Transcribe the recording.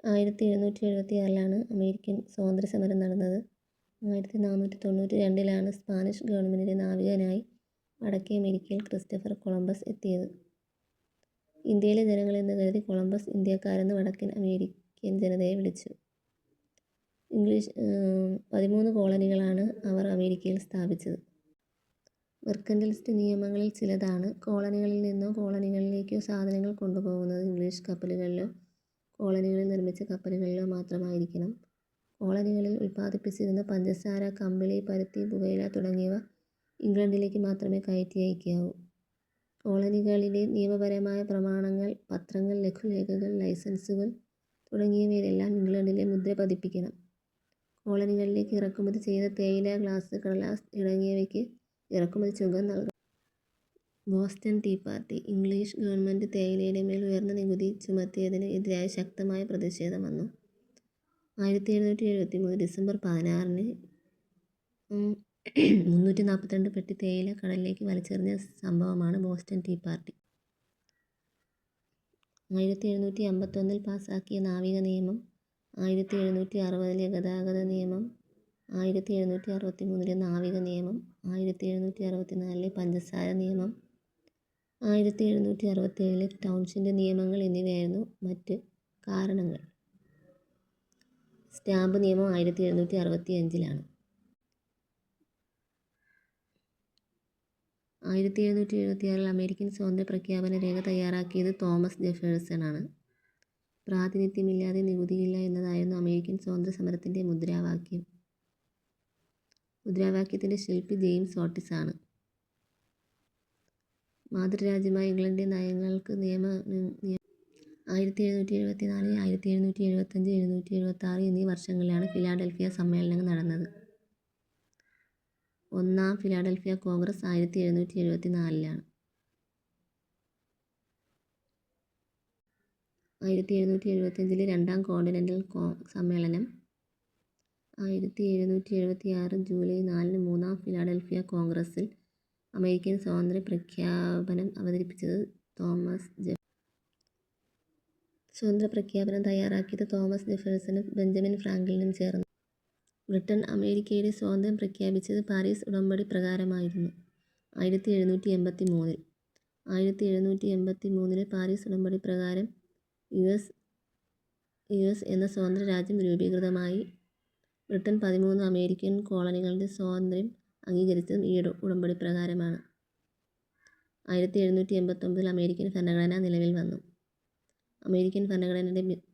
1776 American സ്വാതന്ത്ര്യസമരം നടന്നത്. 1492 Spanish ഗവൺമെൻറ്റിൻ്റെ നാവികനായി വടക്കേ അമേരിക്കയിൽ ക്രിസ്റ്റഫർ കൊളംബസ് എത്തിയത്. ഇന്ത്യയിലെ ജനങ്ങളെന്ന് കരുതി കൊളംബസ് ഇന്ത്യക്കാരെന്ന് വടക്കൻ അമേരിക്കൻ ജനതയെ വിളിച്ചു. 13 കോളനികളാണ് അവർ അമേരിക്കയിൽ സ്ഥാപിച്ചത്. മെർക്കന്റിലിസ്റ്റ് നിയമങ്ങളിൽ ചിലതാണ്: കോളനികളിൽ നിന്നോ കോളനികളിലേക്കോ സാധനങ്ങൾ കൊണ്ടുപോകുന്നത് ഇംഗ്ലീഷ് കപ്പലുകളിലോ കോളനികളിൽ നിർമ്മിച്ച കപ്പലുകളിലോ മാത്രമായിരിക്കണം. കോളനികളിൽ ഉൽപ്പാദിപ്പിച്ചിരുന്ന പഞ്ചസാര, കമ്പിളി, പരുത്തി, പുകയില തുടങ്ങിയവ ഇംഗ്ലണ്ടിലേക്ക് മാത്രമേ കയറ്റി അയക്കാവൂ. കോളനികളിലെ നിയമപരമായ പ്രമാണങ്ങൾ, പത്രങ്ങൾ, ലഘുലേഖകൾ, ലൈസൻസുകൾ തുടങ്ങിയവയിലെല്ലാം ഇംഗ്ലണ്ടിലെ മുദ്ര പതിപ്പിക്കണം. കോളനികളിലേക്ക് ഇറക്കുമതി ചെയ്ത തേയില, ഗ്ലാസ്, കടലാസ് തുടങ്ങിയവയ്ക്ക് ഇറക്കുമതി ചുങ്കം നൽകണം. Boston tea party. English government തേയിലയുടെ മേൽ ഉയർന്ന നികുതി ചുമത്തിയതിന് എതിരായി ശക്തമായ പ്രതിഷേധം വന്നു. 1773 ഡിസംബർ 16 342 പെട്ടി തേയില കടലിലേക്ക് വലിച്ചെറിഞ്ഞ സംഭവമാണ് ബോസ്റ്റൺ ടീ പാർട്ടി. 1751 പാസാക്കിയ നാവിക നിയമം, 1760 ഗതാഗത നിയമം, 1763 നാവിക നിയമം, 1764 പഞ്ചസാര നിയമം, 1767 ടൗൺഷിൻ്റെ നിയമങ്ങൾ എന്നിവയായിരുന്നു മറ്റ് കാരണങ്ങൾ. സ്റ്റാമ്പ് നിയമം 1765 1776 അമേരിക്കൻ സ്വാതന്ത്ര്യ പ്രഖ്യാപന രേഖ തയ്യാറാക്കിയത് തോമസ് ജെഫേഴ്സൺ ആണ്. പ്രാതിനിധ്യമില്ലാതെ നികുതിയില്ല എന്നതായിരുന്നു അമേരിക്കൻ സ്വാതന്ത്ര്യ സമരത്തിൻ്റെ മുദ്രാവാക്യം. മുദ്രാവാക്യത്തിൻ്റെ ശില്പി ജെയിംസ് ഓട്ടിസ് ആണ്. മാതൃരാജ്യമായ ഇംഗ്ലണ്ടിൻ്റെ നയങ്ങൾക്ക് 1774, 1775, 1776 എന്നീ വർഷങ്ങളിലാണ് ഫിലാഡൽഫിയ സമ്മേളനങ്ങൾ നടന്നത്. ഒന്നാം ഫിലാഡൽഫിയ കോൺഗ്രസ് 1774 1775 രണ്ടാം കോണ്ടിനെൻ്റൽ സമ്മേളനം. 1776 ജൂലൈ 4 മൂന്നാം ഫിലാഡൽഫിയ കോൺഗ്രസിൽ അമേരിക്കൻ സ്വാതന്ത്ര്യ പ്രഖ്യാപനം അവതരിപ്പിച്ചത് തോമസ് ജെഫേഴ്സൺ. സ്വാതന്ത്ര്യ പ്രഖ്യാപനം തയ്യാറാക്കിയത് തോമസ് ജെഫേഴ്സണും ബെഞ്ചമിൻ ഫ്രാങ്ക്ലിനും ചേർന്ന്. ബ്രിട്ടൻ അമേരിക്കയുടെ സ്വാതന്ത്ര്യം പ്രഖ്യാപിച്ചത് പാരീസ് ഉടമ്പടി പ്രകാരമായിരുന്നു. 1783 1783 പാരീസ് ഉടമ്പടി പ്രകാരം യു.എസ്. എന്ന സ്വതന്ത്ര രാജ്യം രൂപീകൃതമായി. ബ്രിട്ടൻ 13 അമേരിക്കൻ കോളനികളുടെ സ്വാതന്ത്ര്യം അംഗീകരിച്ചതും ഈ ഉടമ്പടി പ്രകാരമാണ്. 1789 അമേരിക്കൻ ഭരണഘടന നിലവിൽ വന്നു. അമേരിക്കൻ ഭരണഘടനയുടെ